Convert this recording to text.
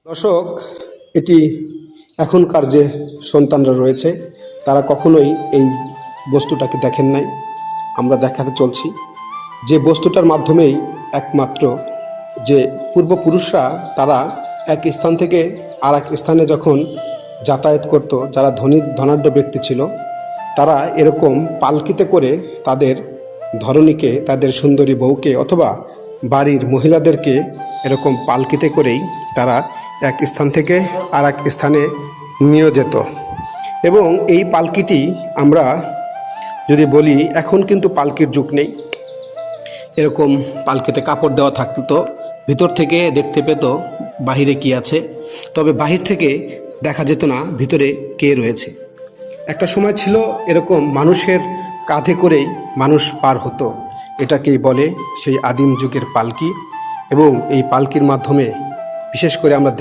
দর্শক, এটি এখনকার যে সন্তানরা রয়েছে তারা কখনোই এই বস্তুটাকে দেখেন নাই। আমরা দেখাতে চলছি যে বস্তুটার মাধ্যমেই একমাত্র যে পূর্বপুরুষরা তারা এক স্থান থেকে আর এক স্থানে যখন যাতায়াত করত, যারা ধনাঢ্য ব্যক্তি ছিল তারা এরকম পালকিতে করে তাদের ধরণীকে, তাদের সুন্দরী বউকে অথবা বাড়ির মহিলাদেরকে এরকম পালকিতে করেই তারা এক স্থান থেকে আর এক স্থানে নিয়ে যেত। এবং এই পালকিটি আমরা যদি বলি, এখন কিন্তু পালকির যুগ নেই। এরকম পালকিতে কাপড় দেওয়া থাকতো, তো ভিতর থেকে দেখতে পেত বাহিরে কি আছে, তবে বাহির থেকে দেখা যেত না ভিতরে কে রয়েছে। একটা সময় ছিল এরকম মানুষের কাঁধে করেই মানুষ পার হতো, এটাকেই বলে সেই আদিম যুগের পালকি। এবং এই পালকির মাধ্যমে বিশেষ করে আমরা